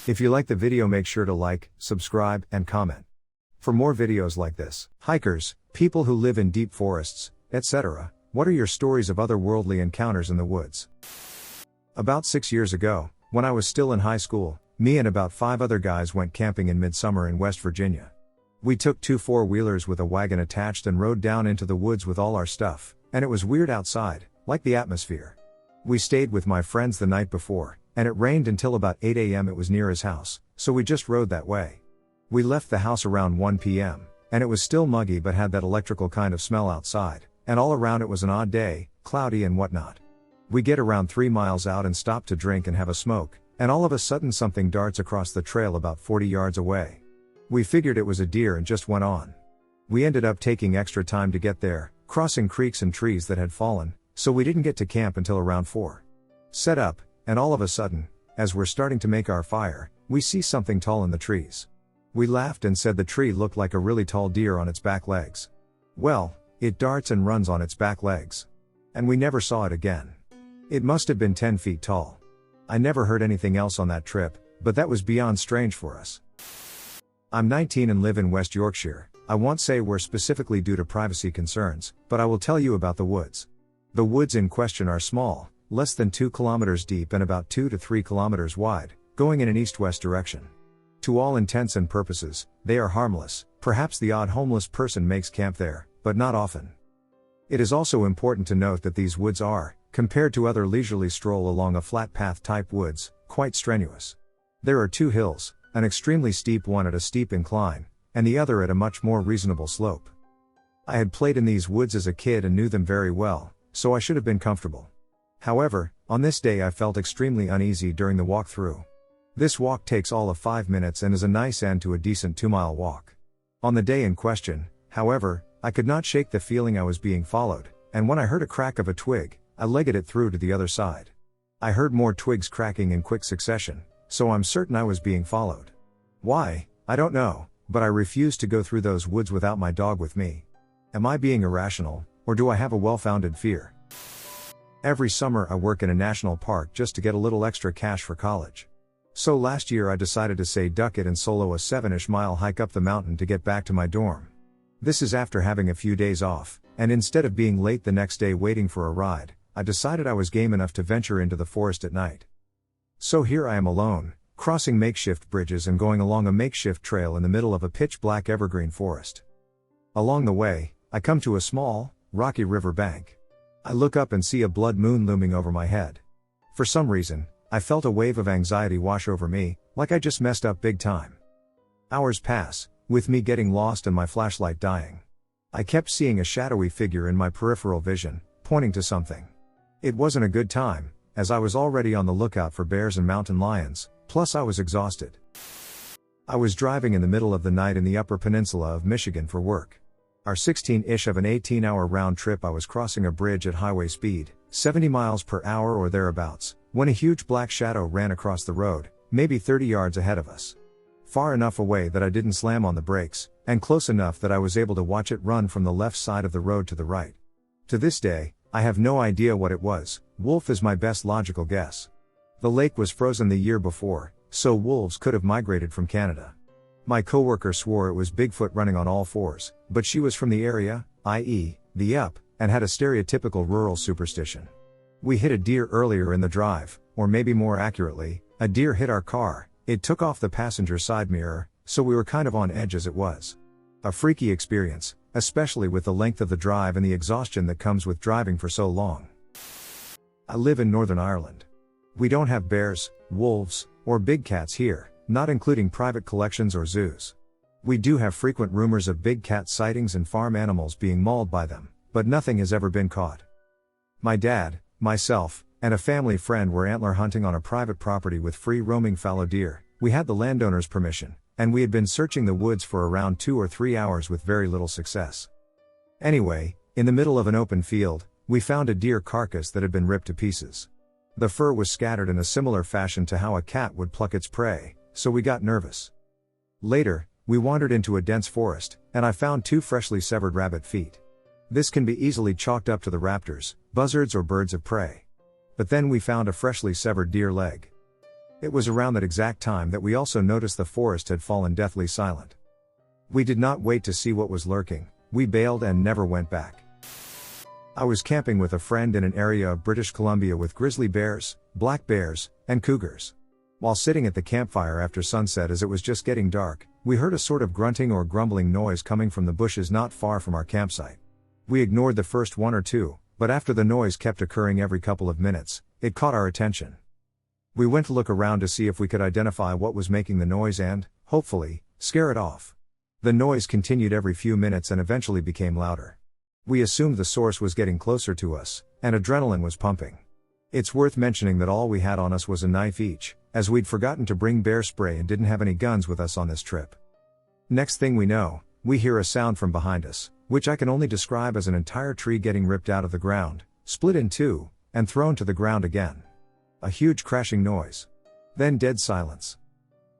If you like the video, make sure to like, subscribe, and comment. For more videos like this, hikers, people who live in deep forests, etc., what are your stories of otherworldly encounters in the woods? About 6 years ago, when I was still in high school, me and about 5 other guys went camping in midsummer in West Virginia. We took 2 four-wheelers with a wagon attached and rode down into the woods with all our stuff, and it was weird outside, like the atmosphere. We stayed with my friends the night before, and it rained until about 8 a.m. It was near his house, so we just rode that way. We left the house around 1 p.m., and it was still muggy but had that electrical kind of smell outside, and all around it was an odd day, cloudy and whatnot. We get around 3 miles out and stop to drink and have a smoke, and all of a sudden something darts across the trail about 40 yards away. We figured it was a deer and just went on. We ended up taking extra time to get there, crossing creeks and trees that had fallen, so we didn't get to camp until around 4. Set up, and all of a sudden, as we're starting to make our fire, we see something tall in the trees. We laughed and said the tree looked like a really tall deer on its back legs. Well, it darts and runs on its back legs. And we never saw it again. It must have been 10 feet tall. I never heard anything else on that trip, but that was beyond strange for us. I'm 19 and live in West Yorkshire. I won't say where specifically due to privacy concerns, but I will tell you about the woods. The woods in question are small, less than 2 kilometers deep and about 2 to 3 kilometers wide, going in an east-west direction. To all intents and purposes, they are harmless. Perhaps the odd homeless person makes camp there, but not often. It is also important to note that these woods are, compared to other leisurely stroll along a flat path type woods, quite strenuous. There are 2 hills, an extremely steep one at a steep incline, and the other at a much more reasonable slope. I had played in these woods as a kid and knew them very well, so I should have been comfortable. However, on this day I felt extremely uneasy during the walk through. This walk takes all of 5 minutes and is a nice end to a decent 2-mile walk. On the day in question, however, I could not shake the feeling I was being followed, and when I heard a crack of a twig, I legged it through to the other side. I heard more twigs cracking in quick succession, so I'm certain I was being followed. Why, I don't know, but I refused to go through those woods without my dog with me. Am I being irrational, or do I have a well-founded fear? Every summer I work in a national park just to get a little extra cash for college. So last year I decided to say duck it and solo a 7-ish mile hike up the mountain to get back to my dorm. This is after having a few days off, and instead of being late the next day waiting for a ride, I decided I was game enough to venture into the forest at night. So here I am alone, crossing makeshift bridges and going along a makeshift trail in the middle of a pitch-black evergreen forest. Along the way, I come to a small, rocky river bank. I look up and see a blood moon looming over my head. For some reason, I felt a wave of anxiety wash over me, like I just messed up big time. Hours pass, with me getting lost and my flashlight dying. I kept seeing a shadowy figure in my peripheral vision, pointing to something. It wasn't a good time, as I was already on the lookout for bears and mountain lions, plus I was exhausted. I was driving in the middle of the night in the Upper Peninsula of Michigan for work. Our 16-ish of an 18-hour round trip I was crossing a bridge at highway speed, 70 miles per hour or thereabouts, when a huge black shadow ran across the road, maybe 30 yards ahead of us. Far enough away that I didn't slam on the brakes, and close enough that I was able to watch it run from the left side of the road to the right. To this day, I have no idea what it was. Wolf is my best logical guess. The lake was frozen the year before, so wolves could have migrated from Canada. My coworker swore it was Bigfoot running on all fours, but she was from the area, i.e., the Up, and had a stereotypical rural superstition. We hit a deer earlier in the drive, or maybe more accurately, a deer hit our car. It took off the passenger side mirror, so we were kind of on edge as it was. A freaky experience, especially with the length of the drive and the exhaustion that comes with driving for so long. I live in Northern Ireland. We don't have bears, wolves, or big cats here, not including private collections or zoos. We do have frequent rumors of big cat sightings and farm animals being mauled by them, but nothing has ever been caught. My dad, myself, and a family friend were antler hunting on a private property with free roaming fallow deer. We had the landowner's permission, and we had been searching the woods for around 2 or 3 hours with very little success. Anyway, in the middle of an open field, we found a deer carcass that had been ripped to pieces. The fur was scattered in a similar fashion to how a cat would pluck its prey, so we got nervous. Later, we wandered into a dense forest, and I found 2 freshly severed rabbit feet. This can be easily chalked up to the raptors, buzzards or birds of prey. But then we found a freshly severed deer leg. It was around that exact time that we also noticed the forest had fallen deathly silent. We did not wait to see what was lurking, we bailed and never went back. I was camping with a friend in an area of British Columbia with grizzly bears, black bears, and cougars. While sitting at the campfire after sunset as it was just getting dark, we heard a sort of grunting or grumbling noise coming from the bushes not far from our campsite. We ignored the first one or two, but after the noise kept occurring every couple of minutes, it caught our attention. We went to look around to see if we could identify what was making the noise and, hopefully, scare it off. The noise continued every few minutes and eventually became louder. We assumed the source was getting closer to us, and adrenaline was pumping. It's worth mentioning that all we had on us was a knife each, as we'd forgotten to bring bear spray and didn't have any guns with us on this trip. Next thing we know, we hear a sound from behind us, which I can only describe as an entire tree getting ripped out of the ground, split in two, and thrown to the ground again. A huge crashing noise. Then dead silence.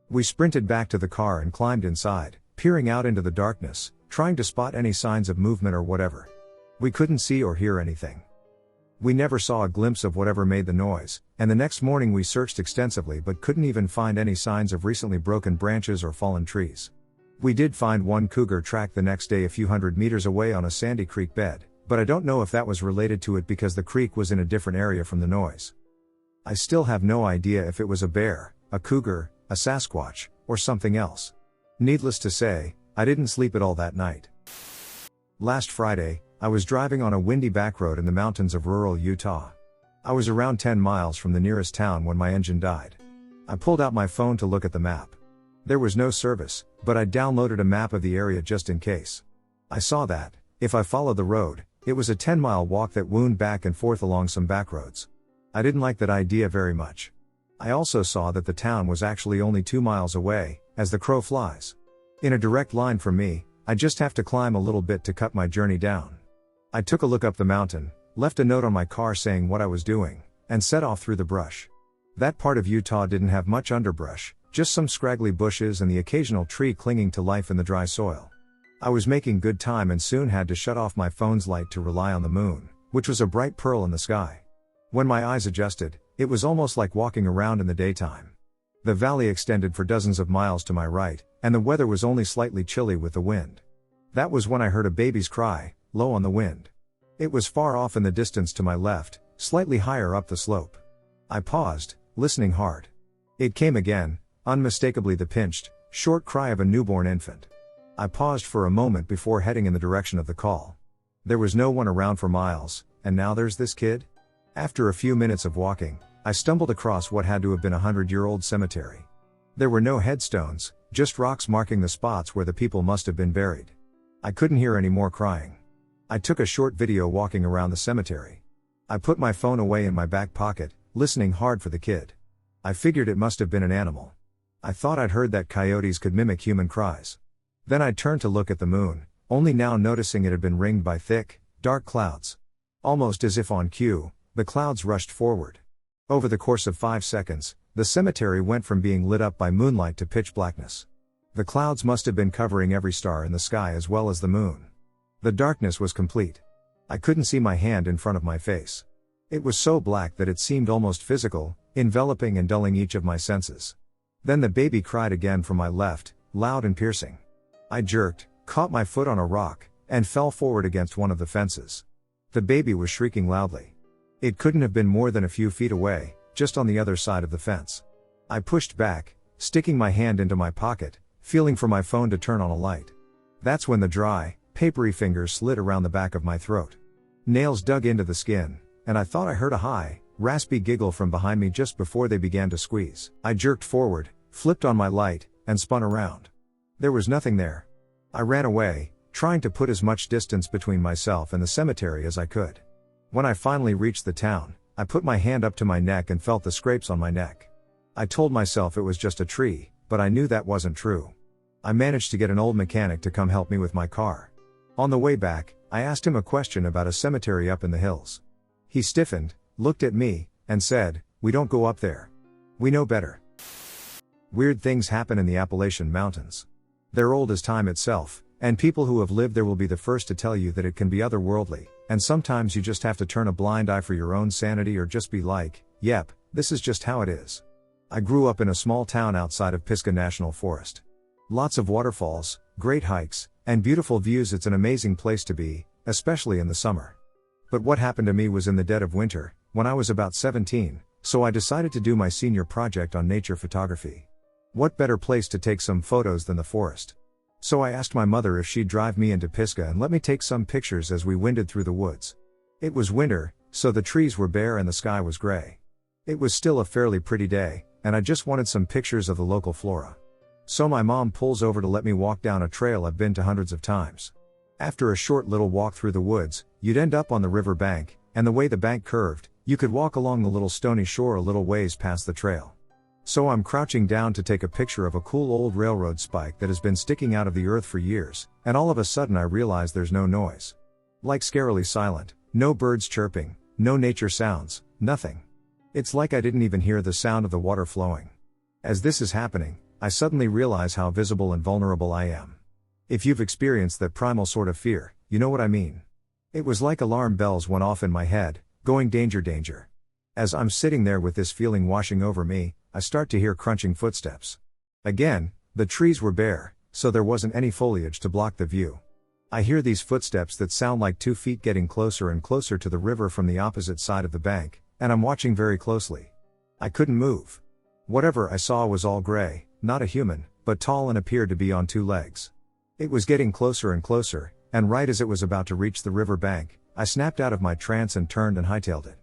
We sprinted back to the car and climbed inside, peering out into the darkness, trying to spot any signs of movement or whatever. We couldn't see or hear anything. We never saw a glimpse of whatever made the noise, and the next morning we searched extensively but couldn't even find any signs of recently broken branches or fallen trees. We did find one cougar track the next day a few hundred meters away on a sandy creek bed, but I don't know if that was related to it because the creek was in a different area from the noise. I still have no idea if it was a bear, a cougar, a Sasquatch, or something else. Needless to say, I didn't sleep at all that night. Last Friday, I was driving on a windy back road in the mountains of rural Utah. I was around 10 miles from the nearest town when my engine died. I pulled out my phone to look at the map. There was no service, but I downloaded a map of the area just in case. I saw that, if I followed the road, it was a 10-mile walk that wound back and forth along some back roads. I didn't like that idea very much. I also saw that the town was actually only 2 miles away, as the crow flies. In a direct line from me, I just have to climb a little bit to cut my journey down. I took a look up the mountain, left a note on my car saying what I was doing, and set off through the brush. That part of Utah didn't have much underbrush, just some scraggly bushes and the occasional tree clinging to life in the dry soil. I was making good time and soon had to shut off my phone's light to rely on the moon, which was a bright pearl in the sky. When my eyes adjusted, it was almost like walking around in the daytime. The valley extended for dozens of miles to my right, and the weather was only slightly chilly with the wind. That was when I heard a baby's cry, low on the wind. It was far off in the distance to my left, slightly higher up the slope. I paused, listening hard. It came again, unmistakably the pinched, short cry of a newborn infant. I paused for a moment before heading in the direction of the call. There was no one around for miles, and now there's this kid? After a few minutes of walking, I stumbled across what had to have been a 100-year-old cemetery. There were no headstones, just rocks marking the spots where the people must have been buried. I couldn't hear any more crying. I took a short video walking around the cemetery. I put my phone away in my back pocket, listening hard for the kid. I figured it must have been an animal. I thought I'd heard that coyotes could mimic human cries. Then I turned to look at the moon, only now noticing it had been ringed by thick, dark clouds. Almost as if on cue, the clouds rushed forward. Over the course of 5 seconds, the cemetery went from being lit up by moonlight to pitch blackness. The clouds must have been covering every star in the sky as well as the moon. The darkness was complete. I couldn't see my hand in front of my face. It was so black that it seemed almost physical, enveloping and dulling each of my senses. Then the baby cried again from my left, loud and piercing. I jerked, caught my foot on a rock, and fell forward against one of the fences. The baby was shrieking loudly. It couldn't have been more than a few feet away, just on the other side of the fence. I pushed back, sticking my hand into my pocket, feeling for my phone to turn on a light. That's when the dry, papery fingers slid around the back of my throat. Nails dug into the skin, and I thought I heard a high, raspy giggle from behind me just before they began to squeeze. I jerked forward, flipped on my light, and spun around. There was nothing there. I ran away, trying to put as much distance between myself and the cemetery as I could. When I finally reached the town, I put my hand up to my neck and felt the scrapes on my neck. I told myself it was just a tree, but I knew that wasn't true. I managed to get an old mechanic to come help me with my car. On the way back, I asked him a question about a cemetery up in the hills. He stiffened, looked at me, and said, "We don't go up there. We know better." Weird things happen in the Appalachian Mountains. They're old as time itself, And people who have lived there will be the first to tell you that it can be otherworldly, and sometimes you just have to turn a blind eye for your own sanity or just be like, yep, this is just how it is. I grew up in a small town outside of Pisgah National Forest. Lots of waterfalls, great hikes, and beautiful views. It's an amazing place to be, especially in the summer. But what happened to me was in the dead of winter, when I was about 17, so I decided to do my senior project on nature photography. What better place to take some photos than the forest? So I asked my mother if she'd drive me into Pisgah and let me take some pictures as we winded through the woods. It was winter, so the trees were bare and the sky was gray. It was still a fairly pretty day, and I just wanted some pictures of the local flora. So my mom pulls over to let me walk down a trail I've been to hundreds of times. After a short little walk through the woods, you'd end up on the river bank, and the way the bank curved, you could walk along the little stony shore a little ways past the trail. So I'm crouching down to take a picture of a cool old railroad spike that has been sticking out of the earth for years, and all of a sudden I realize there's no noise. Like scarily silent, no birds chirping, no nature sounds, nothing. It's like I didn't even hear the sound of the water flowing. As this is happening, I suddenly realize how visible and vulnerable I am. If you've experienced that primal sort of fear, you know what I mean. It was like alarm bells went off in my head, going danger, danger. As I'm sitting there with this feeling washing over me, I start to hear crunching footsteps. Again, the trees were bare, so there wasn't any foliage to block the view. I hear these footsteps that sound like 2 feet getting closer and closer to the river from the opposite side of the bank, and I'm watching very closely. I couldn't move. Whatever I saw was all gray, not a human, but tall and appeared to be on 2 legs. It was getting closer and closer, and right as it was about to reach the river bank, I snapped out of my trance and turned and hightailed it.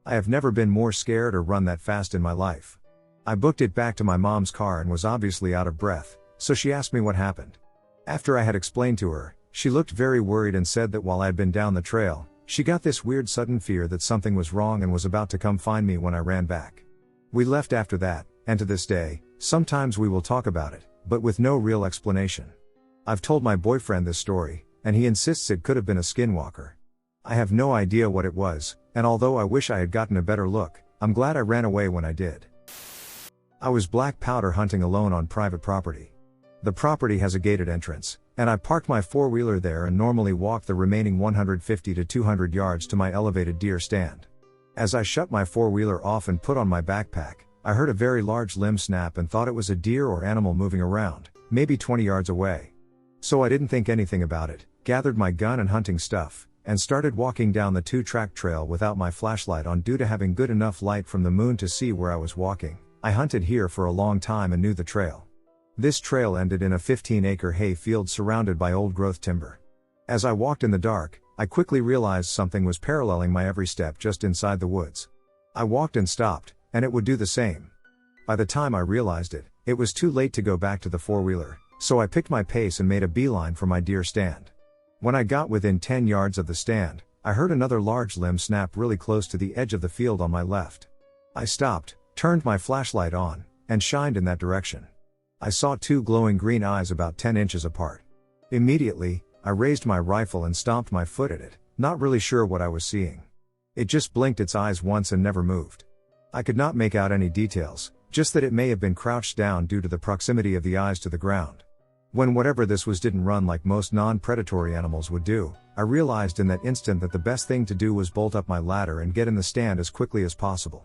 I have never been more scared or run that fast in my life. I booked it back to my mom's car and was obviously out of breath, so she asked me what happened. After I had explained to her, she looked very worried and said that while I had been down the trail, she got this weird sudden fear that something was wrong and was about to come find me when I ran back. We left after that, and to this day, sometimes we will talk about it, but with no real explanation. I've told my boyfriend this story, and he insists it could have been a skinwalker. I have no idea what it was, and although I wish I had gotten a better look, I'm glad I ran away when I did. I was black powder hunting alone on private property. The property has a gated entrance, and I parked my four-wheeler there and normally walk the remaining 150 to 200 yards to my elevated deer stand. As I shut my four-wheeler off and put on my backpack, I heard a very large limb snap and thought it was a deer or animal moving around, maybe 20 yards away. So I didn't think anything about it, gathered my gun and hunting stuff, and started walking down the 2-track trail without my flashlight on due to having good enough light from the moon to see where I was walking. I hunted here for a long time and knew the trail. This trail ended in a 15-acre hay field surrounded by old-growth timber. As I walked in the dark, I quickly realized something was paralleling my every step just inside the woods. I walked and stopped, and it would do the same. By the time I realized it, it was too late to go back to the four-wheeler, so I picked my pace and made a beeline for my deer stand. When I got within 10 yards of the stand, I heard another large limb snap really close to the edge of the field on my left. I stopped, turned my flashlight on, and shined in that direction. I saw 2 glowing green eyes about 10 inches apart. Immediately, I raised my rifle and stomped my foot at it, not really sure what I was seeing. It just blinked its eyes once and never moved. I could not make out any details, just that it may have been crouched down due to the proximity of the eyes to the ground. When whatever this was didn't run like most non-predatory animals would do, I realized in that instant that the best thing to do was bolt up my ladder and get in the stand as quickly as possible.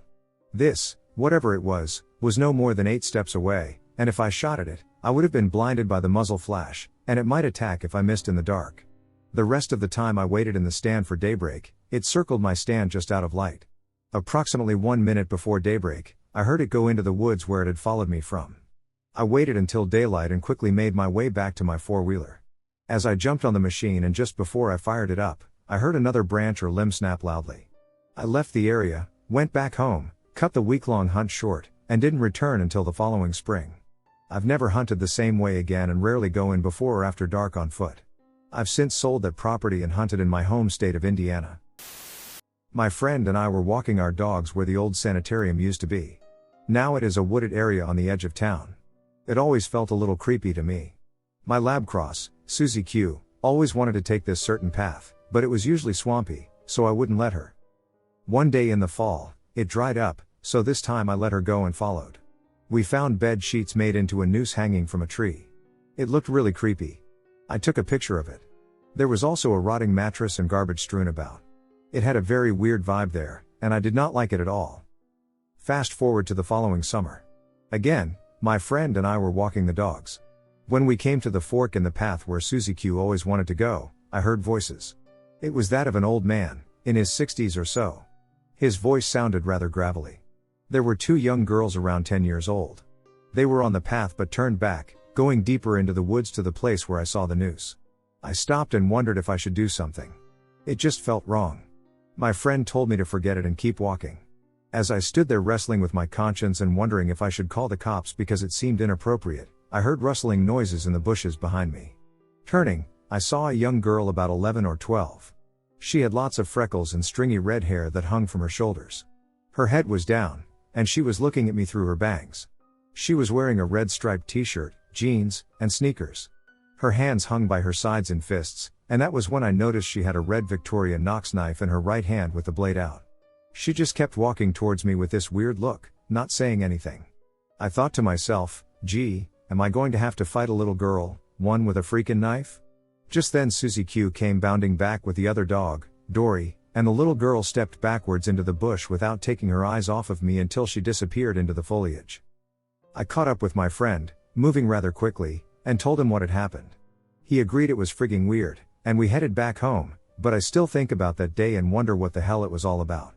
This, whatever it was no more than 8 steps away, and if I shot at it, I would have been blinded by the muzzle flash, and it might attack if I missed in the dark. The rest of the time I waited in the stand for daybreak. It circled my stand just out of light. Approximately 1 minute before daybreak, I heard it go into the woods where it had followed me from. I waited until daylight and quickly made my way back to my four-wheeler. As I jumped on the machine and just before I fired it up, I heard another branch or limb snap loudly. I left the area, went back home, cut the week-long hunt short, and didn't return until the following spring. I've never hunted the same way again and rarely go in before or after dark on foot. I've since sold that property and hunted in my home state of Indiana. My friend and I were walking our dogs where the old sanitarium used to be. Now it is a wooded area on the edge of town. It always felt a little creepy to me. My lab cross, Susie Q, always wanted to take this certain path, but it was usually swampy, so I wouldn't let her. One day in the fall, it dried up, so this time I let her go and followed. We found bed sheets made into a noose hanging from a tree. It looked really creepy. I took a picture of it. There was also a rotting mattress and garbage strewn about. It had a very weird vibe there, and I did not like it at all. Fast forward to the following summer. Again, my friend and I were walking the dogs. When we came to the fork in the path where Susie Q always wanted to go, I heard voices. It was that of an old man, in his 60s or so. His voice sounded rather gravelly. There were two young girls around 10 years old. They were on the path but turned back, going deeper into the woods to the place where I saw the noose. I stopped and wondered if I should do something. It just felt wrong. My friend told me to forget it and keep walking. As I stood there wrestling with my conscience and wondering if I should call the cops because it seemed inappropriate, I heard rustling noises in the bushes behind me. Turning, I saw a young girl about 11 or 12. She had lots of freckles and stringy red hair that hung from her shoulders. Her head was down, and she was looking at me through her bangs. She was wearing a red striped t-shirt, jeans, and sneakers. Her hands hung by her sides in fists, and that was when I noticed she had a red Victoria Knox knife in her right hand with the blade out. She just kept walking towards me with this weird look, not saying anything. I thought to myself, gee, am I going to have to fight a little girl, one with a freaking knife? Just then Susie Q came bounding back with the other dog, Dory, and the little girl stepped backwards into the bush without taking her eyes off of me until she disappeared into the foliage. I caught up with my friend, moving rather quickly, and told him what had happened. He agreed it was frigging weird, and we headed back home, but I still think about that day and wonder what the hell it was all about.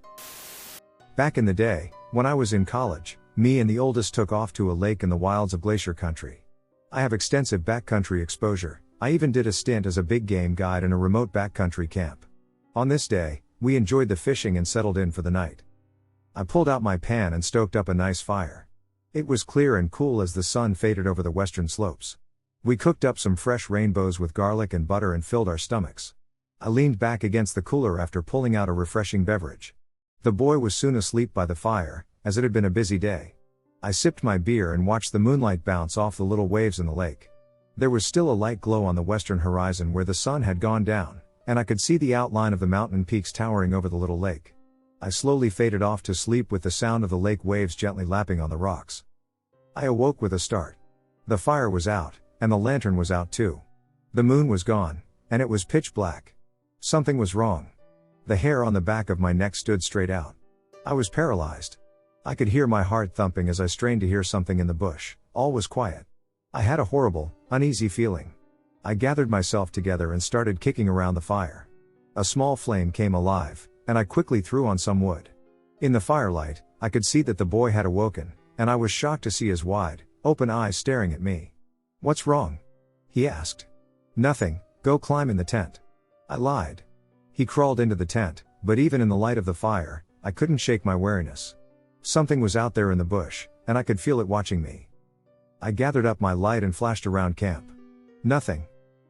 Back in the day, when I was in college, me and the oldest took off to a lake in the wilds of Glacier Country. I have extensive backcountry exposure. I even did a stint as a big game guide in a remote backcountry camp. On this day, we enjoyed the fishing and settled in for the night. I pulled out my pan and stoked up a nice fire. It was clear and cool as the sun faded over the western slopes. We cooked up some fresh rainbows with garlic and butter and filled our stomachs. I leaned back against the cooler after pulling out a refreshing beverage. The boy was soon asleep by the fire, as it had been a busy day. I sipped my beer and watched the moonlight bounce off the little waves in the lake. There was still a light glow on the western horizon where the sun had gone down, and I could see the outline of the mountain peaks towering over the little lake. I slowly faded off to sleep with the sound of the lake waves gently lapping on the rocks. I awoke with a start. The fire was out, and the lantern was out too. The moon was gone, and it was pitch black. Something was wrong. The hair on the back of my neck stood straight out. I was paralyzed. I could hear my heart thumping as I strained to hear something in the bush. All was quiet. I had a horrible, uneasy feeling. I gathered myself together and started kicking around the fire. A small flame came alive, and I quickly threw on some wood. In the firelight, I could see that the boy had awoken, and I was shocked to see his wide, open eyes staring at me. "What's wrong?" he asked. "Nothing, go climb in the tent." I lied. He crawled into the tent, but even in the light of the fire, I couldn't shake my wariness. Something was out there in the bush, and I could feel it watching me. I gathered up my light and flashed around camp. Nothing.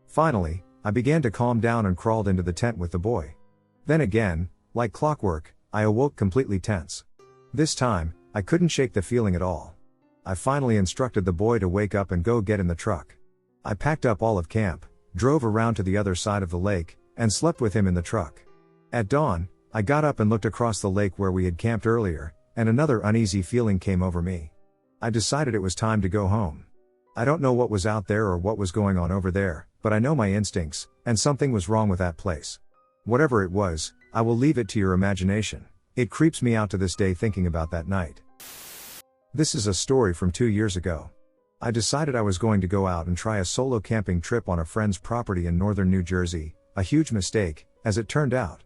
Finally, I began to calm down and crawled into the tent with the boy. Then again, like clockwork, I awoke completely tense. This time, I couldn't shake the feeling at all. I finally instructed the boy to wake up and go get in the truck. I packed up all of camp, drove around to the other side of the lake, and slept with him in the truck. At dawn, I got up and looked across the lake where we had camped earlier, and another uneasy feeling came over me. I decided it was time to go home. I don't know what was out there or what was going on over there, but I know my instincts, and something was wrong with that place. Whatever it was, I will leave it to your imagination. It creeps me out to this day thinking about that night. This is a story from 2 years ago. I decided I was going to go out and try a solo camping trip on a friend's property in northern New Jersey, a huge mistake, as it turned out.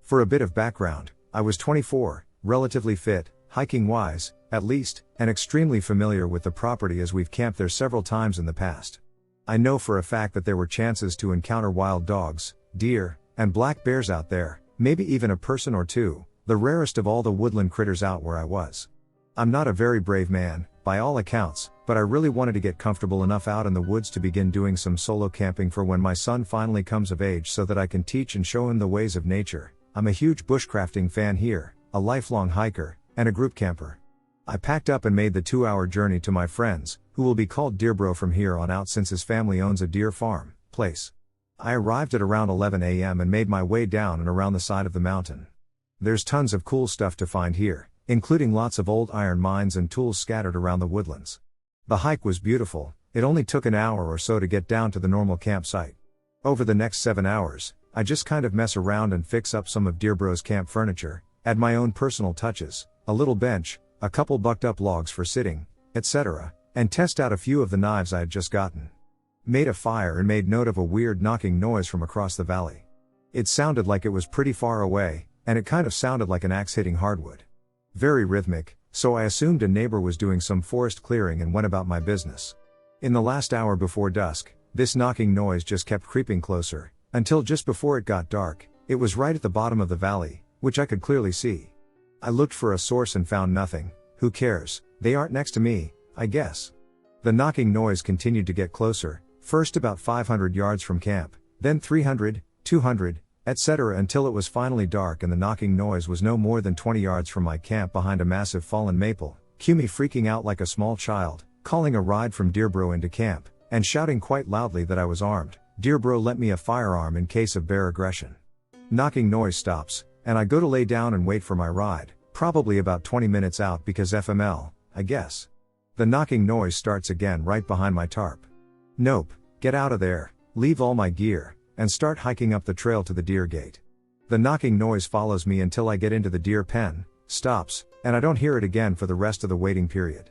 For a bit of background, I was 24, relatively fit, hiking-wise, at least, and extremely familiar with the property as we've camped there several times in the past. I know for a fact that there were chances to encounter wild dogs, deer, and black bears out there, maybe even a person or two, the rarest of all the woodland critters out where I was. I'm not a very brave man, by all accounts, but I really wanted to get comfortable enough out in the woods to begin doing some solo camping for when my son finally comes of age so that I can teach and show him the ways of nature. I'm a huge bushcrafting fan here, a lifelong hiker, and a group camper. I packed up and made the 2-hour journey to my friend's, who will be called Deerbro from here on out since his family owns a deer farm, place. I arrived at around 11 a.m. and made my way down and around the side of the mountain. There's tons of cool stuff to find here, including lots of old iron mines and tools scattered around the woodlands. The hike was beautiful. It only took an hour or so to get down to the normal campsite. Over the next 7 hours, I just kind of mess around and fix up some of Dear Bro's camp furniture, add my own personal touches, a little bench, a couple bucked up logs for sitting, etc., and test out a few of the knives I had just gotten. Made a fire and made note of a weird knocking noise from across the valley. It sounded like it was pretty far away, and it kind of sounded like an axe hitting hardwood. Very rhythmic, so I assumed a neighbor was doing some forest clearing and went about my business. In the last hour before dusk, this knocking noise just kept creeping closer, until just before it got dark. It was right at the bottom of the valley, which I could clearly see. I looked for a source and found nothing. Who cares, they aren't next to me, I guess. The knocking noise continued to get closer, first about 500 yards from camp, then 300, 200, etc. until it was finally dark and the knocking noise was no more than 20 yards from my camp behind a massive fallen maple. Cue me freaking out like a small child, calling a ride from Dear Bro into camp, and shouting quite loudly that I was armed. Dear Bro lent me a firearm in case of bear aggression. Knocking noise stops, and I go to lay down and wait for my ride, probably about 20 minutes out because FML, I guess. The knocking noise starts again right behind my tarp. Nope, get out of there, leave all my gear, and start hiking up the trail to the deer gate. The knocking noise follows me until I get into the deer pen, stops, and I don't hear it again for the rest of the waiting period.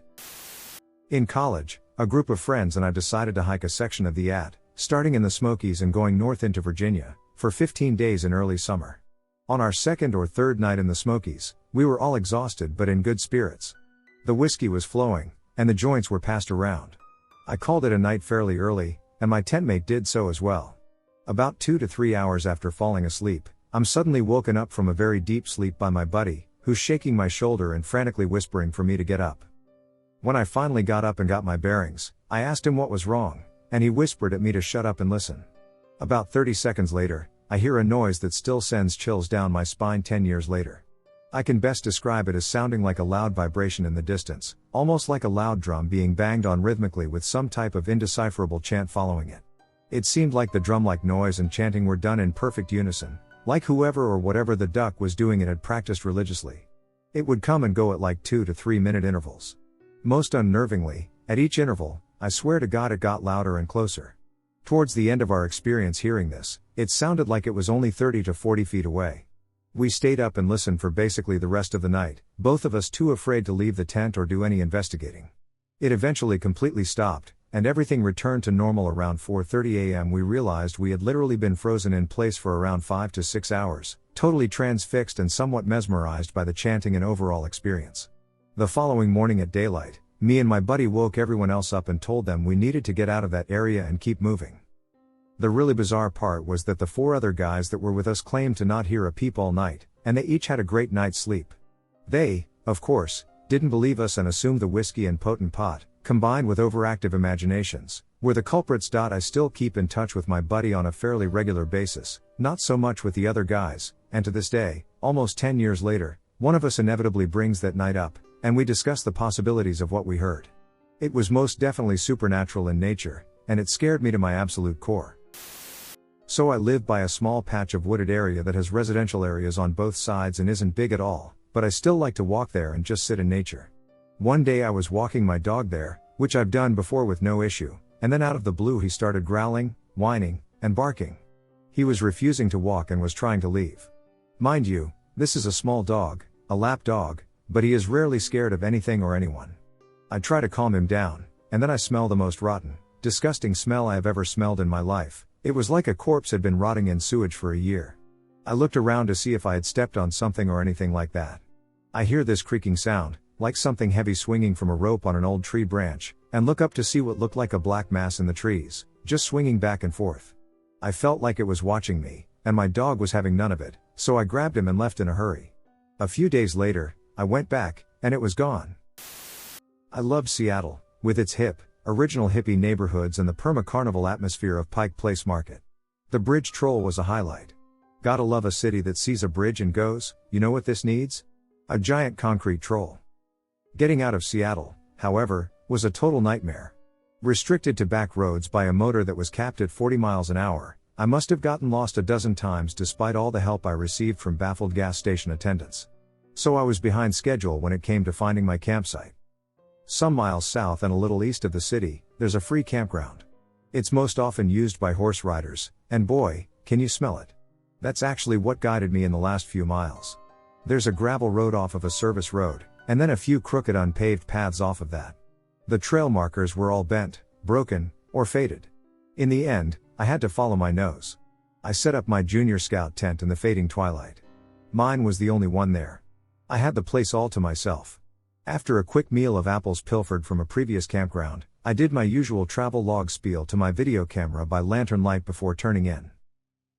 In college, a group of friends and I decided to hike a section of the starting in the Smokies and going north into Virginia, for 15 days in early summer. On our second or third night in the Smokies, we were all exhausted but in good spirits. The whiskey was flowing, and the joints were passed around. I called it a night fairly early, and my tentmate did so as well. About 2 to 3 hours after falling asleep, I'm suddenly woken up from a very deep sleep by my buddy, who's shaking my shoulder and frantically whispering for me to get up. When I finally got up and got my bearings, I asked him what was wrong, and he whispered at me to shut up and listen. About 30 seconds later, I hear a noise that still sends chills down my spine 10 years later. I can best describe it as sounding like a loud vibration in the distance, almost like a loud drum being banged on rhythmically with some type of indecipherable chant following it. It seemed like the drum-like noise and chanting were done in perfect unison, like whoever or whatever the duck was doing it had practiced religiously. It would come and go at like 2 to 3 minute intervals. Most unnervingly, at each interval, I swear to God it got louder and closer. Towards the end of our experience hearing this, it sounded like it was only 30 to 40 feet away. We stayed up and listened for basically the rest of the night, both of us too afraid to leave the tent or do any investigating. It eventually completely stopped, and everything returned to normal around 4:30 a.m. We realized we had literally been frozen in place for around 5 to 6 hours, totally transfixed and somewhat mesmerized by the chanting and overall experience. The following morning at daylight, me and my buddy woke everyone else up and told them we needed to get out of that area and keep moving. The really bizarre part was that the 4 other guys that were with us claimed to not hear a peep all night, and they each had a great night's sleep. They, of course, didn't believe us and assumed the whiskey and potent pot, combined with overactive imaginations, were the culprits. I still keep in touch with my buddy on a fairly regular basis, not so much with the other guys, and to this day, almost 10 years later, one of us inevitably brings that night up, and we discuss the possibilities of what we heard. It was most definitely supernatural in nature, and it scared me to my absolute core. So I live by a small patch of wooded area that has residential areas on both sides and isn't big at all, but I still like to walk there and just sit in nature. One day I was walking my dog there, which I've done before with no issue, and then out of the blue he started growling, whining, and barking. He was refusing to walk and was trying to leave. Mind you, this is a small dog, a lap dog, but he is rarely scared of anything or anyone. I try to calm him down, and then I smell the most rotten, disgusting smell I have ever smelled in my life. It was like a corpse had been rotting in sewage for a year. I looked around to see if I had stepped on something or anything like that. I hear this creaking sound, like something heavy swinging from a rope on an old tree branch, and look up to see what looked like a black mass in the trees, just swinging back and forth. I felt like it was watching me, and my dog was having none of it, so I grabbed him and left in a hurry. A few days later, I went back, and it was gone. I loved Seattle, with its hip, original hippie neighborhoods and the perma-carnival atmosphere of Pike Place Market. The bridge troll was a highlight. Gotta love a city that sees a bridge and goes, you know what this needs? A giant concrete troll. Getting out of Seattle, however, was a total nightmare. Restricted to back roads by a motor that was capped at 40 miles an hour, I must have gotten lost a dozen times despite all the help I received from baffled gas station attendants. So I was behind schedule when it came to finding my campsite. Some miles south and a little east of the city, there's a free campground. It's most often used by horse riders, and boy, can you smell it. That's actually what guided me in the last few miles. There's a gravel road off of a service road, and then a few crooked unpaved paths off of that. The trail markers were all bent, broken, or faded. In the end, I had to follow my nose. I set up my junior scout tent in the fading twilight. Mine was the only one there. I had the place all to myself. After a quick meal of apples pilfered from a previous campground, I did my usual travel log spiel to my video camera by lantern light before turning in.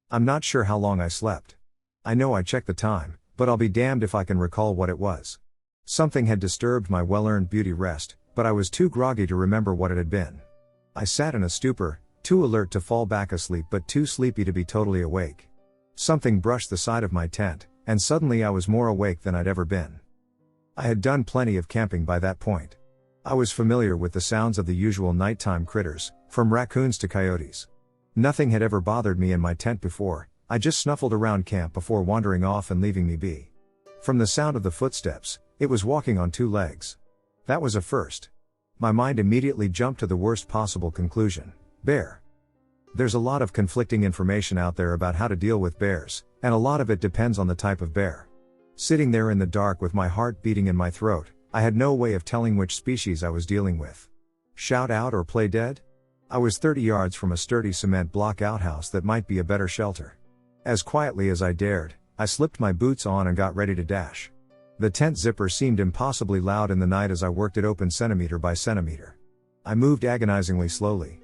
I'm not sure how long I slept. I know I checked the time, but I'll be damned if I can recall what it was. Something had disturbed my well-earned beauty rest, but I was too groggy to remember what it had been. I sat in a stupor, too alert to fall back asleep but too sleepy to be totally awake. Something brushed the side of my tent, and suddenly I was more awake than I'd ever been. I had done plenty of camping by that point. I was familiar with the sounds of the usual nighttime critters, from raccoons to coyotes. Nothing had ever bothered me in my tent before. I just snuffled around camp before wandering off and leaving me be. From the sound of the footsteps, it was walking on two legs. That was a first. My mind immediately jumped to the worst possible conclusion: bear. There's a lot of conflicting information out there about how to deal with bears, and a lot of it depends on the type of bear. Sitting there in the dark with my heart beating in my throat, I had no way of telling which species I was dealing with. Shout out or play dead? I was 30 yards from a sturdy cement block outhouse that might be a better shelter. As quietly as I dared, I slipped my boots on and got ready to dash. The tent zipper seemed impossibly loud in the night as I worked it open centimeter by centimeter. I moved agonizingly slowly.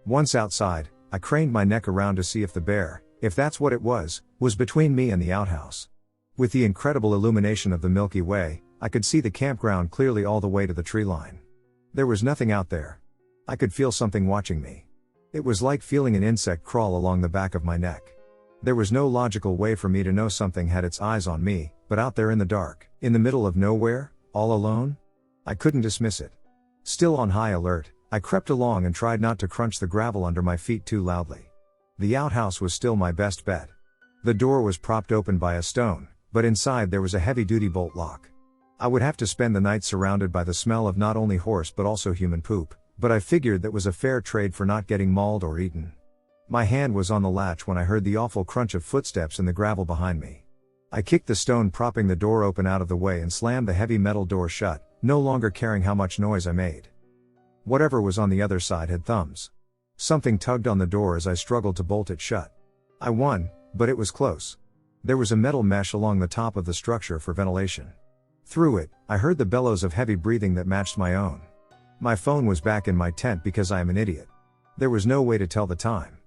Once outside, I craned my neck around to see if the bear, if that's what it was between me and the outhouse. With the incredible illumination of the Milky Way, I could see the campground clearly all the way to the tree line. There was nothing out there. I could feel something watching me. It was like feeling an insect crawl along the back of my neck. There was no logical way for me to know something had its eyes on me, but out there in the dark, in the middle of nowhere, all alone? I couldn't dismiss it. Still on high alert, I crept along and tried not to crunch the gravel under my feet too loudly. The outhouse was still my best bet. The door was propped open by a stone, but inside there was a heavy-duty bolt lock. I would have to spend the night surrounded by the smell of not only horse but also human poop, but I figured that was a fair trade for not getting mauled or eaten. My hand was on the latch when I heard the awful crunch of footsteps in the gravel behind me. I kicked the stone propping the door open out of the way and slammed the heavy metal door shut, no longer caring how much noise I made. Whatever was on the other side had thumbs. Something tugged on the door as I struggled to bolt it shut. I won, but it was close. There was a metal mesh along the top of the structure for ventilation. Through it, I heard the bellows of heavy breathing that matched my own. My phone was back in my tent because I am an idiot. There was no way to tell the time.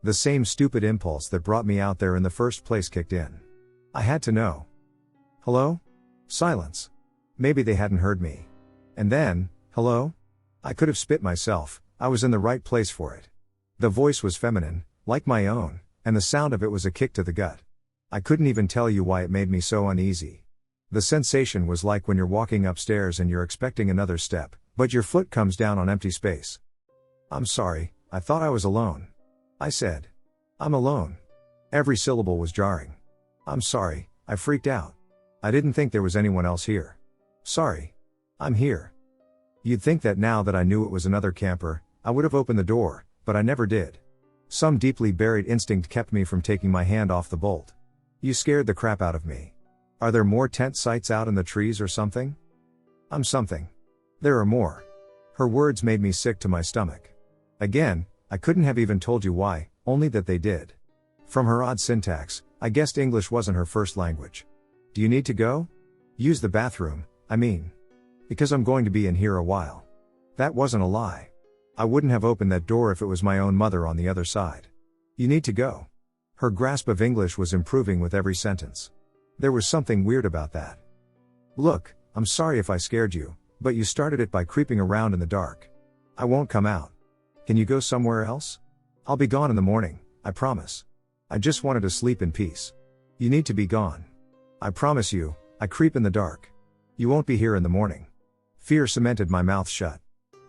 The same stupid impulse that brought me out there in the first place kicked in. I had to know. Hello? Silence. Maybe they hadn't heard me. And then, hello? I could have spit myself. I was in the right place for it. The voice was feminine, like my own, and the sound of it was a kick to the gut. I couldn't even tell you why it made me so uneasy. The sensation was like when you're walking upstairs and you're expecting another step, but your foot comes down on empty space. I'm sorry, I thought I was alone. I said. I'm alone. Every syllable was jarring. I'm sorry, I freaked out. I didn't think there was anyone else here. Sorry. I'm here. You'd think that now that I knew it was another camper, I would have opened the door, but I never did. Some deeply buried instinct kept me from taking my hand off the bolt. You scared the crap out of me. Are there more tent sites out in the trees or something? I'm something. There are more. Her words made me sick to my stomach. Again, I couldn't have even told you why, only that they did. From her odd syntax, I guessed English wasn't her first language. Do you need to go? Use the bathroom, I mean. Because I'm going to be in here a while. That wasn't a lie. I wouldn't have opened that door if it was my own mother on the other side. You need to go. Her grasp of English was improving with every sentence. There was something weird about that. Look, I'm sorry if I scared you, but you started it by creeping around in the dark. I won't come out. Can you go somewhere else? I'll be gone in the morning, I promise. I just wanted to sleep in peace. You need to be gone. I promise you, I creep in the dark. You won't be here in the morning. Fear cemented my mouth shut.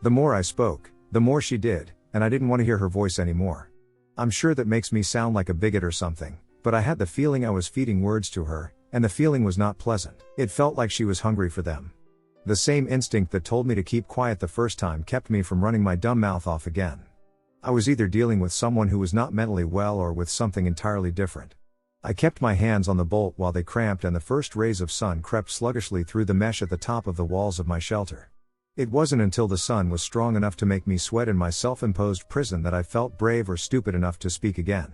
The more I spoke, the more she did, and I didn't want to hear her voice anymore. I'm sure that makes me sound like a bigot or something, but I had the feeling I was feeding words to her, and the feeling was not pleasant. It felt like she was hungry for them. The same instinct that told me to keep quiet the first time kept me from running my dumb mouth off again. I was either dealing with someone who was not mentally well or with something entirely different. I kept my hands on the bolt while they cramped and the first rays of sun crept sluggishly through the mesh at the top of the walls of my shelter. It wasn't until the sun was strong enough to make me sweat in my self-imposed prison that I felt brave or stupid enough to speak again.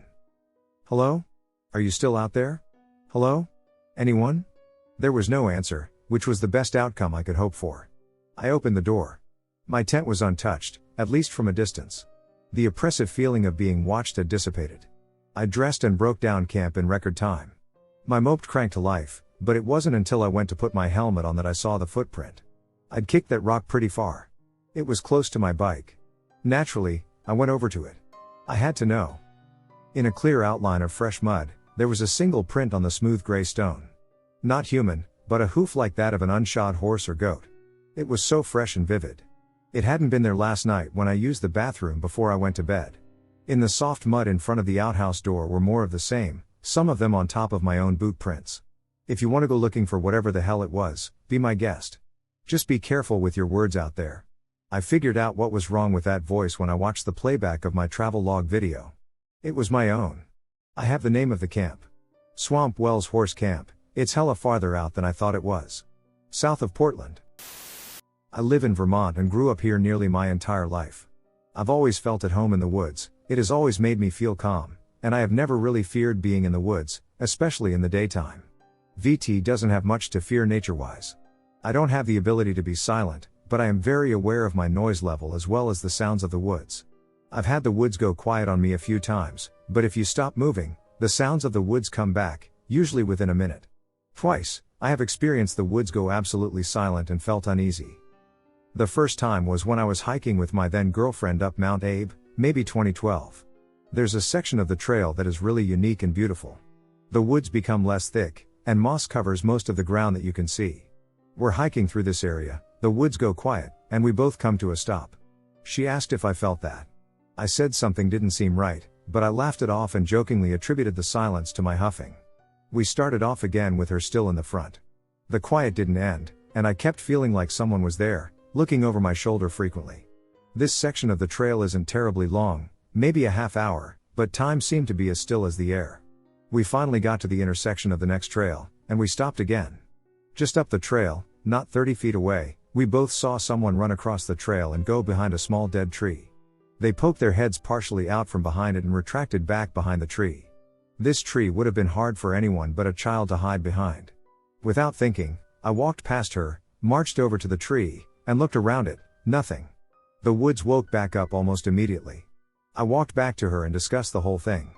"Hello? Are you still out there? Hello? Anyone?" There was no answer, which was the best outcome I could hope for. I opened the door. My tent was untouched, at least from a distance. The oppressive feeling of being watched had dissipated. I dressed and broke down camp in record time. My moped cranked to life, but it wasn't until I went to put my helmet on that I saw the footprint. I'd kicked that rock pretty far. It was close to my bike. Naturally, I went over to it. I had to know. In a clear outline of fresh mud, there was a single print on the smooth gray stone. Not human, but a hoof like that of an unshod horse or goat. It was so fresh and vivid. It hadn't been there last night when I used the bathroom before I went to bed. In the soft mud in front of the outhouse door were more of the same, some of them on top of my own boot prints. If you want to go looking for whatever the hell it was, be my guest. Just be careful with your words out there. I figured out what was wrong with that voice when I watched the playback of my travel log video. It was my own. I have the name of the camp. Swamp Wells Horse Camp. It's hella farther out than I thought it was. South of Portland. I live in Vermont and grew up here nearly my entire life. I've always felt at home in the woods. It has always made me feel calm, and I have never really feared being in the woods, especially in the daytime. VT doesn't have much to fear nature-wise. I don't have the ability to be silent, but I am very aware of my noise level as well as the sounds of the woods. I've had the woods go quiet on me a few times, but if you stop moving, the sounds of the woods come back, usually within a minute. Twice, I have experienced the woods go absolutely silent and felt uneasy. The first time was when I was hiking with my then girlfriend up Mount Abe, maybe 2012. There's a section of the trail that is really unique and beautiful. The woods become less thick, and moss covers most of the ground that you can see. We're hiking through this area, the woods go quiet, and we both come to a stop. She asked if I felt that. I said something didn't seem right, but I laughed it off and jokingly attributed the silence to my huffing. We started off again with her still in the front. The quiet didn't end, and I kept feeling like someone was there, looking over my shoulder frequently. This section of the trail isn't terribly long, maybe a half hour, but time seemed to be as still as the air. We finally got to the intersection of the next trail, and we stopped again. Just up the trail, not 30 feet away, we both saw someone run across the trail and go behind a small dead tree. They poked their heads partially out from behind it and retracted back behind the tree. This tree would have been hard for anyone but a child to hide behind. Without thinking, I walked past her, marched over to the tree, and looked around it, nothing. The woods woke back up almost immediately. I walked back to her and discussed the whole thing.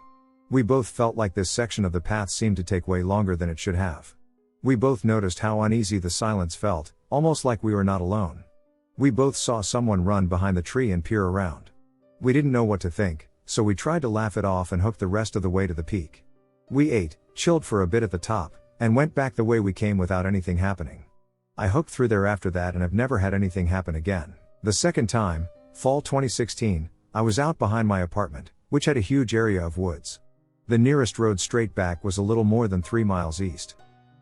We both felt like this section of the path seemed to take way longer than it should have. We both noticed how uneasy the silence felt, almost like we were not alone. We both saw someone run behind the tree and peer around. We didn't know what to think, so we tried to laugh it off and hooked the rest of the way to the peak. We ate, chilled for a bit at the top, and went back the way we came without anything happening. I hooked through there after that and have never had anything happen again. The second time, fall 2016, I was out behind my apartment, which had a huge area of woods. The nearest road straight back was a little more than 3 miles east.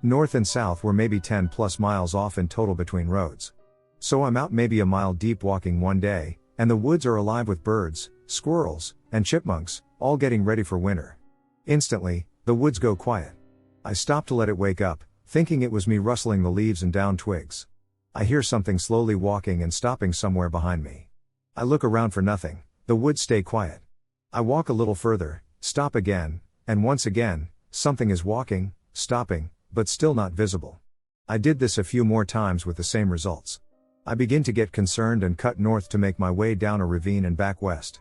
North and south were maybe 10 plus miles off in total between roads. So I'm out maybe a mile deep walking one day, and the woods are alive with birds, squirrels, and chipmunks, all getting ready for winter. Instantly, the woods go quiet. I stop to let it wake up, thinking it was me rustling the leaves and down twigs. I hear something slowly walking and stopping somewhere behind me. I look around for nothing, the woods stay quiet. I walk a little further, stop again, and once again, something is walking, stopping, but still not visible. I did this a few more times with the same results. I begin to get concerned and cut north to make my way down a ravine and back west.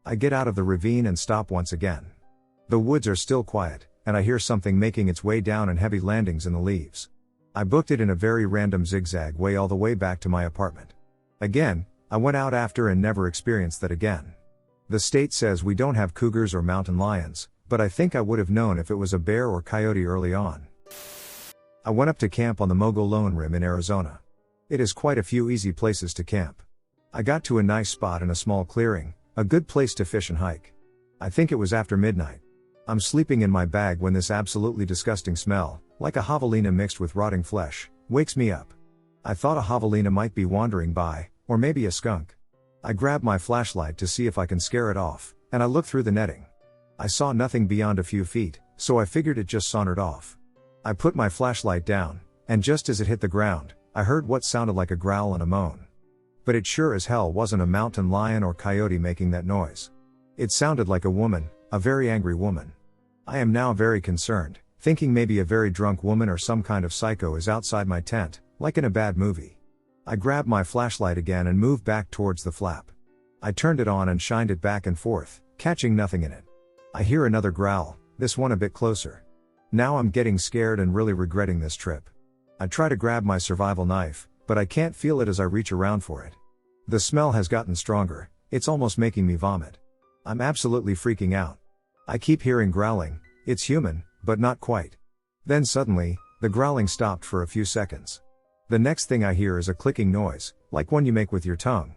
I get out of the ravine and stop once again. The woods are still quiet, and I hear something making its way down and heavy landings in the leaves. I booked it in a very random zigzag way all the way back to my apartment. Again, I went out after and never experienced that again. The state says we don't have cougars or mountain lions, but I think I would have known if it was a bear or coyote early on. I went up to camp on the Mogollon Rim in Arizona. It is quite a few easy places to camp. I got to a nice spot in a small clearing, a good place to fish and hike. I think it was after midnight. I'm sleeping in my bag when this absolutely disgusting smell, like a javelina mixed with rotting flesh, wakes me up. I thought a javelina might be wandering by, or maybe a skunk. I grab my flashlight to see if I can scare it off, and I look through the netting. I saw nothing beyond a few feet, so I figured it just sauntered off. I put my flashlight down, and just as it hit the ground, I heard what sounded like a growl and a moan. But it sure as hell wasn't a mountain lion or coyote making that noise. It sounded like a woman, a very angry woman. I am now very concerned, thinking maybe a very drunk woman or some kind of psycho is outside my tent, like in a bad movie. I grabbed my flashlight again and moved back towards the flap. I turned it on and shined it back and forth, catching nothing in it. I hear another growl, this one a bit closer. Now I'm getting scared and really regretting this trip. I try to grab my survival knife, but I can't feel it as I reach around for it. The smell has gotten stronger, it's almost making me vomit. I'm absolutely freaking out. I keep hearing growling, it's human, but not quite. Then suddenly, the growling stopped for a few seconds. The next thing I hear is a clicking noise, like one you make with your tongue.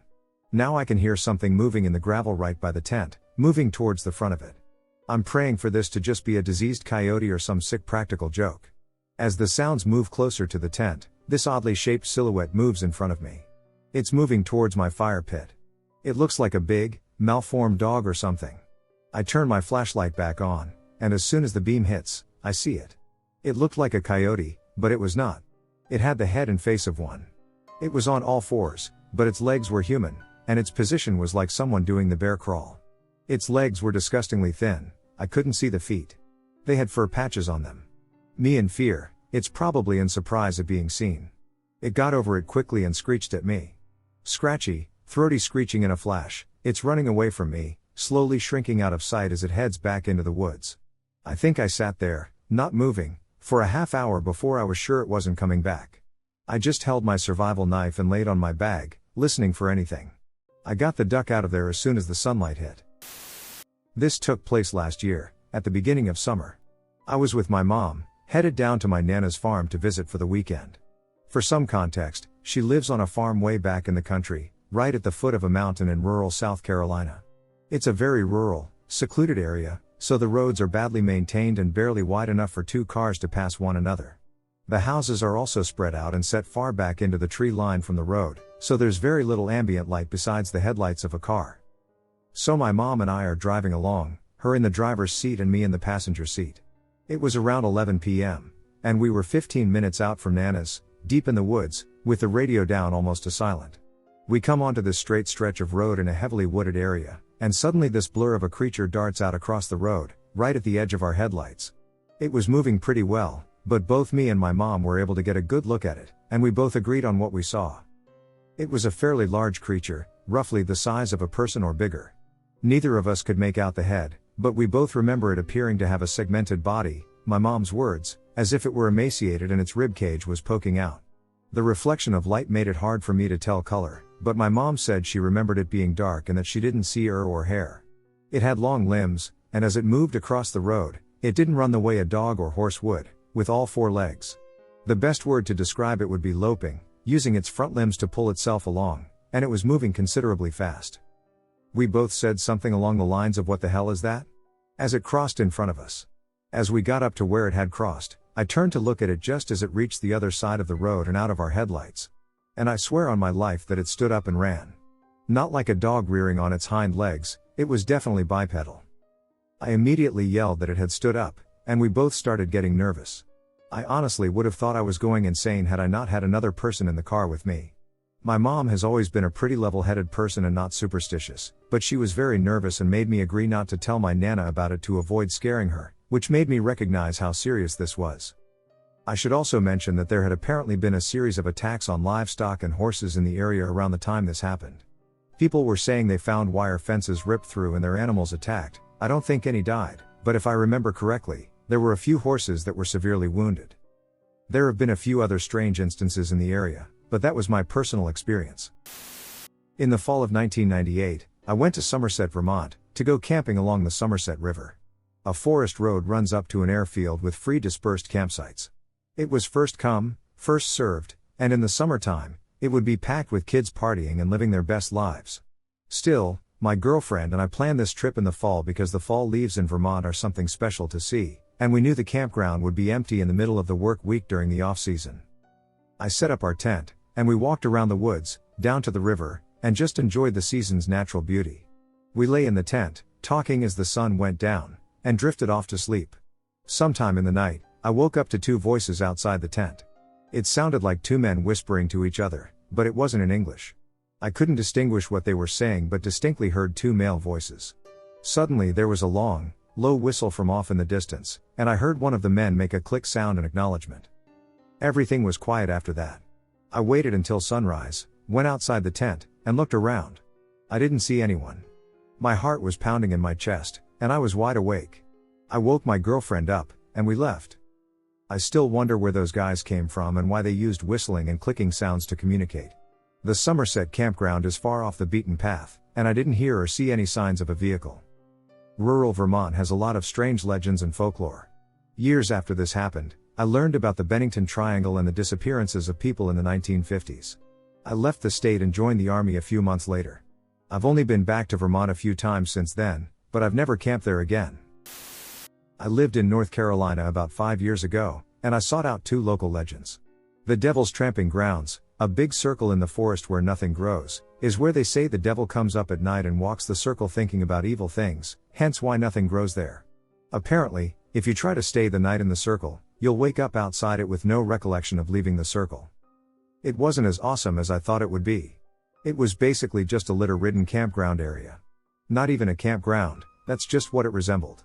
Now I can hear something moving in the gravel right by the tent, moving towards the front of it. I'm praying for this to just be a diseased coyote or some sick practical joke. As the sounds move closer to the tent, this oddly shaped silhouette moves in front of me. It's moving towards my fire pit. It looks like a big, malformed dog or something. I turn my flashlight back on, and as soon as the beam hits, I see it. It looked like a coyote, but it was not. It had the head and face of one. It was on all fours, but its legs were human, and its position was like someone doing the bear crawl. Its legs were disgustingly thin, I couldn't see the feet. They had fur patches on them. Me in fear, it's probably in surprise at being seen. It got over it quickly and screeched at me. Scratchy, throaty screeching in a flash, it's running away from me, slowly shrinking out of sight as it heads back into the woods. I think I sat there, not moving, for a half hour before I was sure it wasn't coming back. I just held my survival knife and laid on my bag, listening for anything. I got the duck out of there as soon as the sunlight hit. This took place last year, at the beginning of summer. I was with my mom, headed down to my Nana's farm to visit for the weekend. For some context, she lives on a farm way back in the country, right at the foot of a mountain in rural South Carolina. It's a very rural, secluded area, so the roads are badly maintained and barely wide enough for two cars to pass one another. The houses are also spread out and set far back into the tree line from the road, so there's very little ambient light besides the headlights of a car. So my mom and I are driving along, her in the driver's seat and me in the passenger seat. It was around 11 p.m., and we were 15 minutes out from Nana's, deep in the woods, with the radio down almost to silent. We come onto this straight stretch of road in a heavily wooded area, and suddenly this blur of a creature darts out across the road, right at the edge of our headlights. It was moving pretty well, but both me and my mom were able to get a good look at it, and we both agreed on what we saw. It was a fairly large creature, roughly the size of a person or bigger. Neither of us could make out the head, but we both remember it appearing to have a segmented body, my mom's words, as if it were emaciated and its ribcage was poking out. The reflection of light made it hard for me to tell color, but my mom said she remembered it being dark and that she didn't see ear or hair. It had long limbs, and as it moved across the road, it didn't run the way a dog or horse would, with all four legs. The best word to describe it would be loping, using its front limbs to pull itself along, and it was moving considerably fast. We both said something along the lines of "What the hell is that?" as it crossed in front of us. As we got up to where it had crossed, I turned to look at it just as it reached the other side of the road and out of our headlights. And I swear on my life that it stood up and ran. Not like a dog rearing on its hind legs, it was definitely bipedal. I immediately yelled that it had stood up, and we both started getting nervous. I honestly would have thought I was going insane had I not had another person in the car with me. My mom has always been a pretty level-headed person and not superstitious, but she was very nervous and made me agree not to tell my Nana about it to avoid scaring her, which made me recognize how serious this was. I should also mention that there had apparently been a series of attacks on livestock and horses in the area around the time this happened. People were saying they found wire fences ripped through and their animals attacked. I don't think any died, but if I remember correctly, there were a few horses that were severely wounded. There have been a few other strange instances in the area, but that was my personal experience. In the fall of 1998, I went to Somerset, Vermont, to go camping along the Somerset River. A forest road runs up to an airfield with free dispersed campsites. It was first come, first served, and in the summertime, it would be packed with kids partying and living their best lives. Still, my girlfriend and I planned this trip in the fall because the fall leaves in Vermont are something special to see, and we knew the campground would be empty in the middle of the work week during the off-season. I set up our tent, and we walked around the woods, down to the river, and just enjoyed the season's natural beauty. We lay in the tent, talking as the sun went down, and drifted off to sleep. Sometime in the night, I woke up to two voices outside the tent. It sounded like two men whispering to each other, but it wasn't in English. I couldn't distinguish what they were saying but distinctly heard two male voices. Suddenly there was a long, low whistle from off in the distance, and I heard one of the men make a click sound in acknowledgement. Everything was quiet after that. I waited until sunrise, went outside the tent, and looked around. I didn't see anyone. My heart was pounding in my chest, and I was wide awake. I woke my girlfriend up, and we left. I still wonder where those guys came from and why they used whistling and clicking sounds to communicate. The Somerset campground is far off the beaten path, and I didn't hear or see any signs of a vehicle. Rural Vermont has a lot of strange legends and folklore. Years after this happened, I learned about the Bennington Triangle and the disappearances of people in the 1950s. I left the state and joined the Army a few months later. I've only been back to Vermont a few times since then, but I've never camped there again. I lived in North Carolina about 5 years ago, and I sought out two local legends. The Devil's Tramping Grounds, a big circle in the forest where nothing grows, is where they say the devil comes up at night and walks the circle thinking about evil things, hence why nothing grows there. Apparently, if you try to stay the night in the circle, you'll wake up outside it with no recollection of leaving the circle. It wasn't as awesome as I thought it would be. It was basically just a litter-ridden campground area. Not even a campground, that's just what it resembled.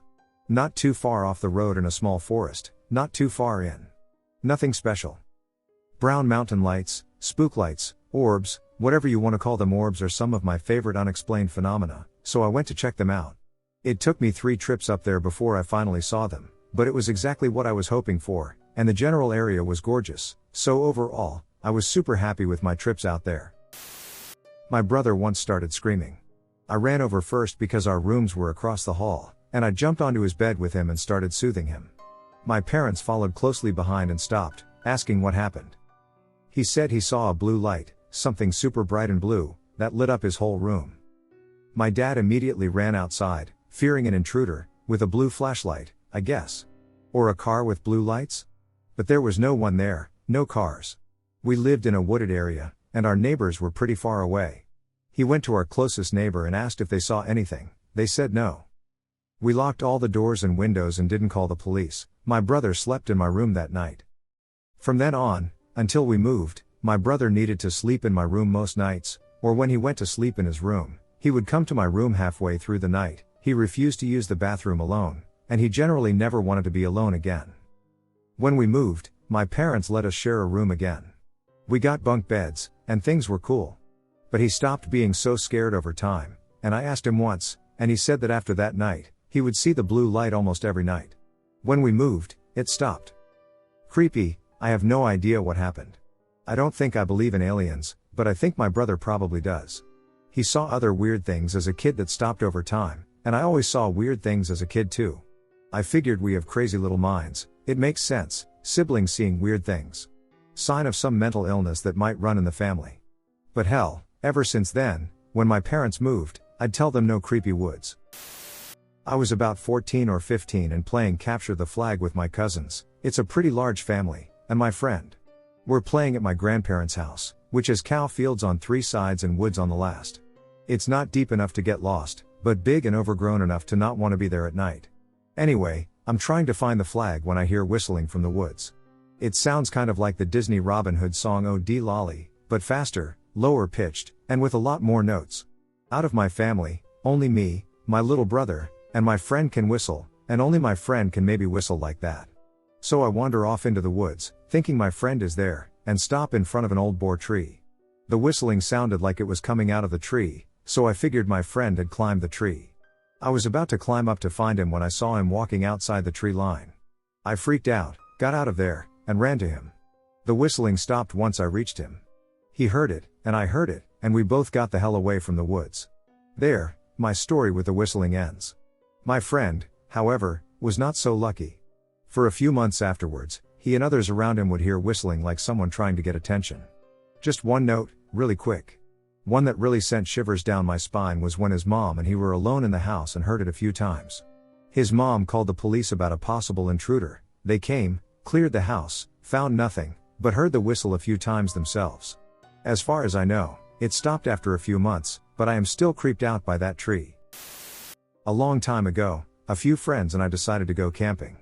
Not too far off the road in a small forest, not too far in. Nothing special. Brown mountain lights, spook lights, orbs, whatever you want to call them. Orbs are some of my favorite unexplained phenomena, so I went to check them out. It took me 3 trips up there before I finally saw them, but it was exactly what I was hoping for, and the general area was gorgeous, so overall, I was super happy with my trips out there. My brother once started screaming. I ran over first because our rooms were across the hall, and I jumped onto his bed with him and started soothing him. My parents followed closely behind and stopped, asking what happened. He said he saw a blue light, something super bright and blue, that lit up his whole room. My dad immediately ran outside, fearing an intruder, with a blue flashlight, I guess. Or a car with blue lights? But there was no one there, no cars. We lived in a wooded area, and our neighbors were pretty far away. He went to our closest neighbor and asked if they saw anything. They said no. We locked all the doors and windows and didn't call the police. My brother slept in my room that night. From then on, until we moved, my brother needed to sleep in my room most nights, or when he went to sleep in his room, he would come to my room halfway through the night. He refused to use the bathroom alone, and he generally never wanted to be alone again. When we moved, my parents let us share a room again. We got bunk beds, and things were cool. But he stopped being so scared over time, and I asked him once, and he said that after that night, he would see the blue light almost every night. When we moved, it stopped. Creepy, I have no idea what happened. I don't think I believe in aliens, but I think my brother probably does. He saw other weird things as a kid that stopped over time, and I always saw weird things as a kid too. I figured we have crazy little minds, it makes sense, siblings seeing weird things. Sign of some mental illness that might run in the family. But hell, ever since then, when my parents moved, I'd tell them no creepy woods. I was about 14 or 15 and playing capture the flag with my cousins. It's a pretty large family, and my friend. We're playing at my grandparents' house, which has cow fields on 3 sides and woods on the last. It's not deep enough to get lost, but big and overgrown enough to not want to be there at night. Anyway, I'm trying to find the flag when I hear whistling from the woods. It sounds kind of like the Disney Robin Hood song "Oh Dee Lolly," but faster, lower pitched, and with a lot more notes. Out of my family, only me, my little brother, and my friend can whistle, and only my friend can maybe whistle like that. So I wander off into the woods, thinking my friend is there, and stop in front of an old boar tree. The whistling sounded like it was coming out of the tree, so I figured my friend had climbed the tree. I was about to climb up to find him when I saw him walking outside the tree line. I freaked out, got out of there, and ran to him. The whistling stopped once I reached him. He heard it, and I heard it, and we both got the hell away from the woods. There, my story with the whistling ends. My friend, however, was not so lucky. For a few months afterwards, he and others around him would hear whistling like someone trying to get attention. Just one note, really quick. One that really sent shivers down my spine was when his mom and he were alone in the house and heard it a few times. His mom called the police about a possible intruder. They came, cleared the house, found nothing, but heard the whistle a few times themselves. As far as I know, It stopped after a few months, but I am still creeped out by that tree. A long time ago, a few friends and I decided to go camping.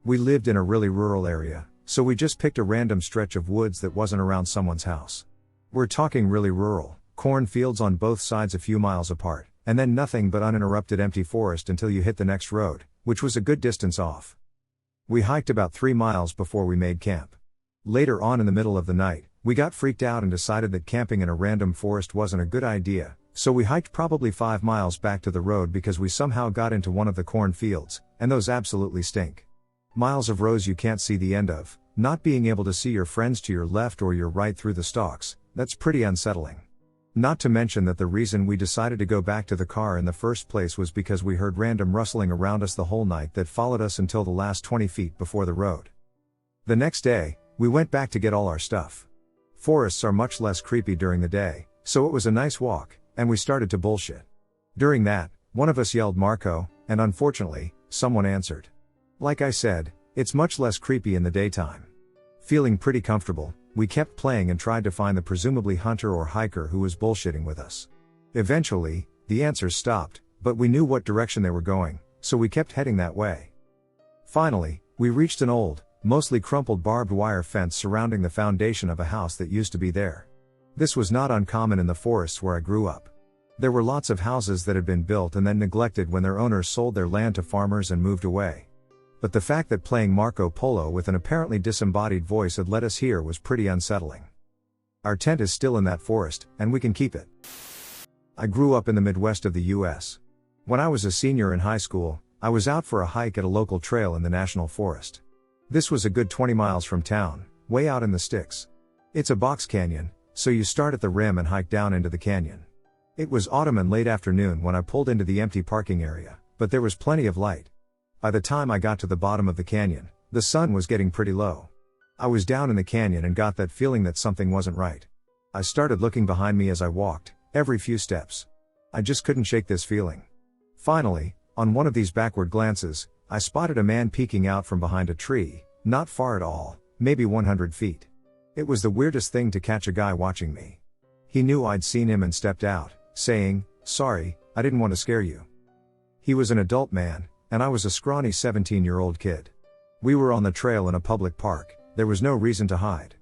We lived in a really rural area, so we just picked a random stretch of woods that wasn't around someone's house. We're talking really rural, cornfields on both sides a few miles apart, and then nothing but uninterrupted empty forest until you hit the next road, which was a good distance off. We hiked about 3 miles before we made camp. Later on in the middle of the night, we got freaked out and decided that camping in a random forest wasn't a good idea, so we hiked probably 5 miles back to the road because we somehow got into one of the cornfields, and those absolutely stink. Miles of rows you can't see the end of, not being able to see your friends to your left or your right through the stalks, that's pretty unsettling. Not to mention that the reason we decided to go back to the car in the first place was because we heard random rustling around us the whole night that followed us until the last 20 feet before the road. The next day, we went back to get all our stuff. Forests are much less creepy during the day, so it was a nice walk, and we started to bullshit. During that, one of us yelled Marco, and unfortunately, someone answered. Like I said, it's much less creepy in the daytime. Feeling pretty comfortable, we kept playing and tried to find the presumably hunter or hiker who was bullshitting with us. Eventually, the answers stopped, but we knew what direction they were going, so we kept heading that way. Finally, we reached an old, mostly crumpled barbed wire fence surrounding the foundation of a house that used to be there. This was not uncommon in the forests where I grew up. There were lots of houses that had been built and then neglected when their owners sold their land to farmers and moved away. But the fact that playing Marco Polo with an apparently disembodied voice had led us here was pretty unsettling. Our tent is still in that forest, and we can keep it. I grew up in the Midwest of the US. When I was a senior in high school, I was out for a hike at a local trail in the National Forest. This was a good 20 miles from town, way out in the sticks. It's a box canyon, so you start at the rim and hike down into the canyon. It was autumn and late afternoon when I pulled into the empty parking area, but there was plenty of light. By the time I got to the bottom of the canyon, the sun was getting pretty low. I was down in the canyon and got that feeling that something wasn't right. I started looking behind me as I walked, every few steps. I just couldn't shake this feeling. Finally, on one of these backward glances, I spotted a man peeking out from behind a tree, not far at all, maybe 100 feet. It was the weirdest thing to catch a guy watching me. He knew I'd seen him and stepped out, saying, "Sorry, I didn't want to scare you." He was an adult man, and I was a scrawny 17-year-old kid. We were on the trail in a public park, there was no reason to hide.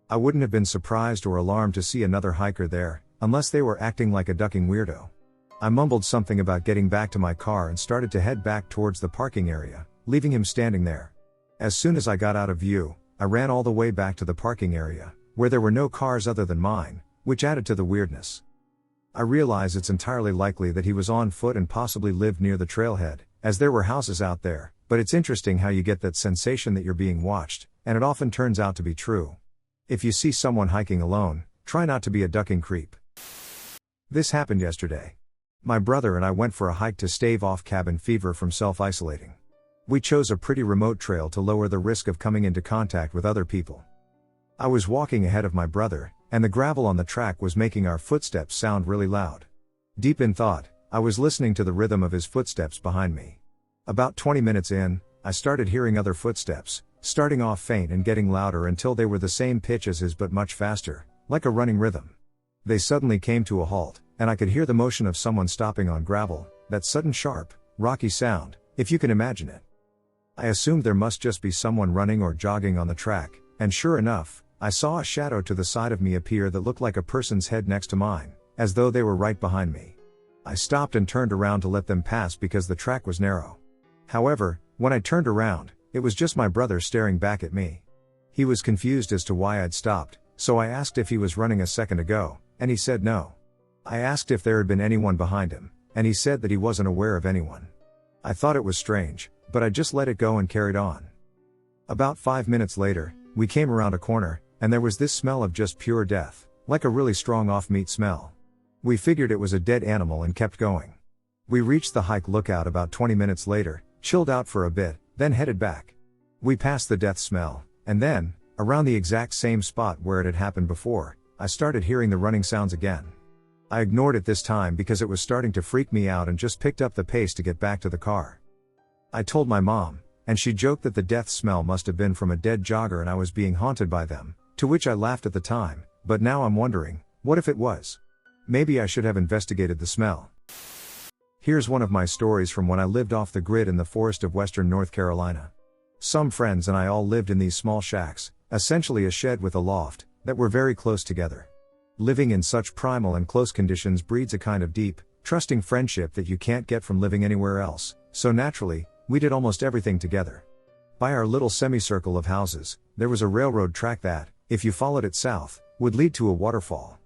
I wouldn't have been surprised or alarmed to see another hiker there, unless they were acting like a ducking weirdo. I mumbled something about getting back to my car and started to head back towards the parking area, leaving him standing there. As soon as I got out of view, I ran all the way back to the parking area, where there were no cars other than mine, which added to the weirdness. I realize it's entirely likely that he was on foot and possibly lived near the trailhead, as there were houses out there, but it's interesting how you get that sensation that you're being watched, and it often turns out to be true. If you see someone hiking alone, try not to be a ducking creep. This happened yesterday. My brother and I went for a hike to stave off cabin fever from self-isolating. We chose a pretty remote trail to lower the risk of coming into contact with other people. I was walking ahead of my brother, and the gravel on the track was making our footsteps sound really loud. Deep in thought, I was listening to the rhythm of his footsteps behind me. About 20 minutes in, I started hearing other footsteps, starting off faint and getting louder until they were the same pitch as his but much faster, like a running rhythm. They suddenly came to a halt, and I could hear the motion of someone stopping on gravel, that sudden sharp, rocky sound, if you can imagine it. I assumed there must just be someone running or jogging on the track, and sure enough, I saw a shadow to the side of me appear that looked like a person's head next to mine, as though they were right behind me. I stopped and turned around to let them pass because the track was narrow. However, when I turned around, it was just my brother staring back at me. He was confused as to why I'd stopped, so I asked if he was running a second ago, and he said no. I asked if there had been anyone behind him, and he said that he wasn't aware of anyone. I thought it was strange, but I just let it go and carried on. About 5 minutes later, we came around a corner, and there was this smell of just pure death, like a really strong off-meat smell. We figured it was a dead animal and kept going. We reached the hike lookout about 20 minutes later, chilled out for a bit, then headed back. We passed the death smell, and then, around the exact same spot where it had happened before, I started hearing the running sounds again. I ignored it this time because it was starting to freak me out and just picked up the pace to get back to the car. I told my mom, and she joked that the death smell must have been from a dead jogger and I was being haunted by them, to which I laughed at the time, but now I'm wondering, what if it was? Maybe I should have investigated the smell. Here's one of my stories from when I lived off the grid in the forest of western North Carolina. Some friends and I all lived in these small shacks, essentially a shed with a loft, that were very close together. Living in such primal and close conditions breeds a kind of deep, trusting friendship that you can't get from living anywhere else, so naturally, we did almost everything together. By our little semicircle of houses, there was a railroad track that, if you followed it south, would lead to a waterfall.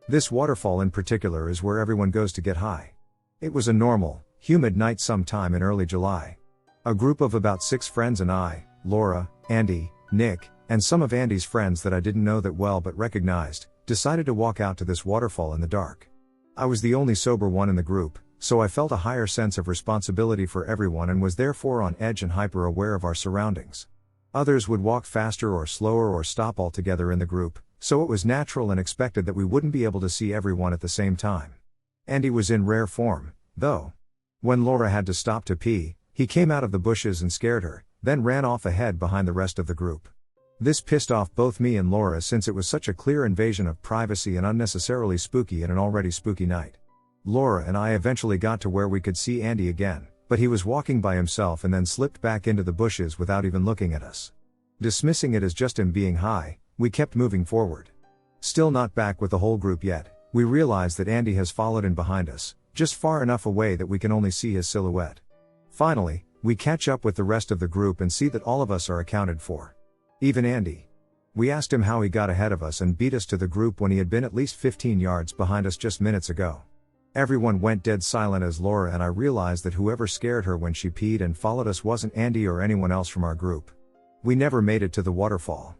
This waterfall in particular is where everyone goes to get high. It was a normal, humid night sometime in early July. A group of about 6 friends and I, Laura, Andy, Nick, and some of Andy's friends that I didn't know that well but recognized, decided to walk out to this waterfall in the dark. I was the only sober one in the group, so I felt a higher sense of responsibility for everyone and was therefore on edge and hyper aware of our surroundings. Others would walk faster or slower or stop altogether in the group, so it was natural and expected that we wouldn't be able to see everyone at the same time. Andy was in rare form, though. When Laura had to stop to pee, he came out of the bushes and scared her, then ran off ahead behind the rest of the group. This pissed off both me and Laura since it was such a clear invasion of privacy and unnecessarily spooky in an already spooky night. Laura and I eventually got to where we could see Andy again, but he was walking by himself and then slipped back into the bushes without even looking at us. Dismissing it as just him being high, we kept moving forward. Still not back with the whole group yet, we realized that Andy has followed in behind us, just far enough away that we can only see his silhouette. Finally, we catch up with the rest of the group and see that all of us are accounted for. Even Andy. We asked him how he got ahead of us and beat us to the group when he had been at least 15 yards behind us just minutes ago. Everyone went dead silent as Laura and I realized that whoever scared her when she peed and followed us wasn't Andy or anyone else from our group. We never made it to the waterfall.